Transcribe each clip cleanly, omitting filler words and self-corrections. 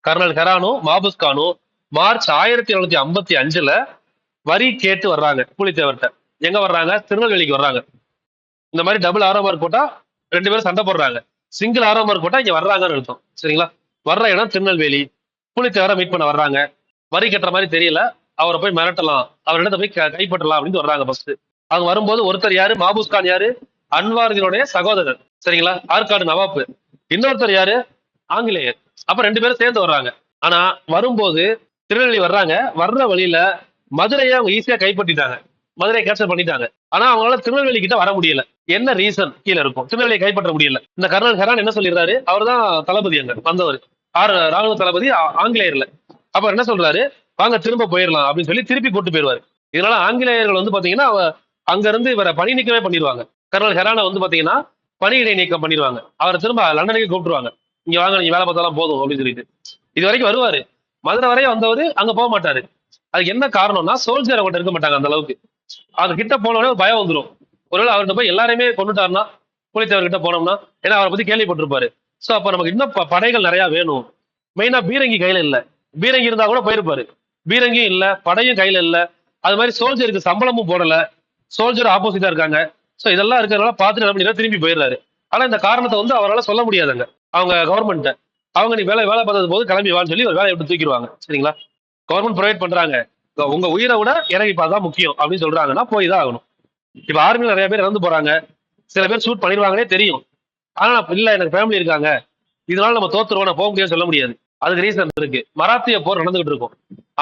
Kernel ஹெரானும் மாபுஸ் கானும் March 1755 வரி கேட்டு வர்றாங்க புலித்தேவர்கிட்ட. எங்க வர்றாங்க? திருநெல்வேலிக்கு வர்றாங்க. இந்த மாதிரி டபுள் ஆரோ மார்க் போட்டா 2 பேரும் சண்டை போடுறாங்க. சிங்கிள் ஆரோ மார்க் போட்டா இங்க வர்றாங்கன்னு அர்த்தம். சரிங்களா? வர்ற இடம் திருநெல்வேலி. புலித்தேவரை மீட் பண்ண வர்றாங்க. வரி கட்டுற மாதிரி தெரியல. அவரை போய் மிரட்டலாம், அவர் இடத்த போய் கைப்பற்றலாம் அப்படின்னு வர்றாங்க ஃபர்ஸ்ட். அவங்க வரும்போது ஒருத்தர் யாரு? மாபூஸ் கான் யாரு? அன்வாருடைய சகோதரர். சரிங்களா? ஆற்காடு நவாப்பு. இன்னொருத்தர் யாரு? ஆங்கிலேயர். அப்ப 2 பேரும் சேர்ந்து வர்றாங்க. ஆனா வரும்போது திருநெல்வேலி வர்றாங்க. வர்ற வழியில மதுரையை அவங்க ஈஸியா கைப்பற்றிட்டாங்க. மதுரையை கேப்சர் பண்ணிட்டாங்க. ஆனா அவங்களால திருநெல்வேலி கிட்ட வர முடியல. என்ன ரீசன் கீழே இருக்கும்? திருநெல்வேலியை கைப்பற்ற முடியல. இந்த கர்னல் ஹெரான் என்ன சொல்லிடுறாரு? அவர் தான் தளபதி அங்க வந்தவர். ராணுவ தளபதி ஆங்கிலேயர்ல. அப்ப என்ன சொல்றாரு? வாங்க திரும்ப போயிடலாம் அப்படின்னு சொல்லி திருப்பி கூட்டு போயிருவாரு. இதனால ஆங்கிலேயர்கள் வந்து பாத்தீங்கன்னா அங்க இருந்து இவரை பணி நீக்கமே பண்ணிடுவாங்க. கர்னல் ஹெரானை வந்து பாத்தீங்கன்னா பணியிடை நீக்கம் பண்ணிடுவாங்க. அவரை திரும்ப லண்டனுக்கு கூப்பிட்டுருவாங்க. இங்க வாங்க, நீங்க வேலை பார்த்தாலும் போதும் அப்படின்னு சொல்லிட்டு. இது வரைக்கும் வருவாரு. மதுரை வரையும் வந்தவர் அங்க போக மாட்டாரு. அதுக்கு என்ன காரணம்னா சோல்ஜர் அவங்ககிட்ட இருக்க மாட்டாங்க அந்த அளவுக்கு. அவங்க கிட்ட போனோடனே ஒரு பயம் வந்துடும். ஒருவேளை அவர்கிட்ட போய் எல்லாருமே கொண்டுட்டாருன்னா புலித்தேவர்கிட்ட போனோம்னா, ஏன்னா அவரை பத்தி கேள்விப்பட்டிருப்பாரு. சோ அப்ப நமக்கு இன்னும் படைகள் நிறைய வேணும். மெயினா பீரங்கி கையில இல்ல. பீரங்கி இருந்தா கூட போயிருப்பாரு. பீரங்கியும் இல்ல, படையும் கையில இல்ல. அது மாதிரி சோல்ஜருக்கு சம்பளமும் போடல. சோல்ஜர் ஆப்போசிட்டா இருக்காங்க. சோ இதெல்லாம் இருக்கிறதுனால பார்த்துட்டு என்ன பண்ணிடுறாரு? திரும்பி போயிடுறாரு. ஆனா இந்த காரணத்தை வந்து அவரால் சொல்ல முடியாதுங்க அவங்க கவர்மெண்ட். அவங்க நீ வேலை பார்த்தது போது கிளம்பி வான்னு சொல்லி ஒரு வேலையை விட்டு தூக்கிடுவாங்க. சரிங்களா? கவர்மெண்ட் ப்ரொவைட் பண்றாங்க. உங்க உயிரை விட எனக்கு இப்ப அதான் முக்கியம் அப்படின்னு சொல்றாங்கன்னா போய் தான் ஆகணும். இப்ப ஆர்மியில நிறைய பேர் இறந்து போறாங்க. சில பேர் ஷூட் பண்ணிடுவாங்கன்னே தெரியும். ஆனா இல்ல எனக்கு ஃபேமிலி இருக்காங்க, இதனால நம்ம தோத்துருவோம், நான் போக முடியாது சொல்ல முடியாது. அதுக்கு ரீசன் இருக்கு. மராத்திய போர் நடந்துகிட்டு இருக்கும்.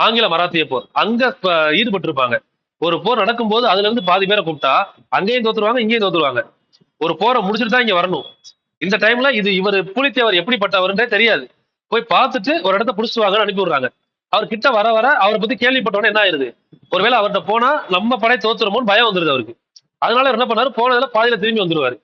ஆங்கில மராத்திய போர் அங்க ஈடுபட்டு இருப்பாங்க. ஒரு போர் நடக்கும்போது அதுல இருந்து பாதி பேரை கூப்பிட்டா அங்கேயும் தோத்துருவாங்க, இங்கேயும் தோத்துருவாங்க. ஒரு போரை முடிச்சுட்டு தான் இங்க வரணும். இந்த டைம்ல இது இவர் புலித்தேவர் எப்படிப்பட்டவருன்றே தெரியாது. போய் பார்த்துட்டு ஒரு இடத்த புடிச்சு வாங்கன்னு அனுப்பி விடுறாங்க. அவர் கிட்ட வர வர அவரை பத்தி கேள்விப்பட்டவொடனே என்ன ஆயிருது? ஒருவேளை அவர்கிட்ட போனா நம்ம படை தோத்துருமோன்னு பயம் வந்துருது அவருக்கு. அதனால என்ன பண்ணாரு? போனதுல பாதியில திரும்பி வந்துருவாரு.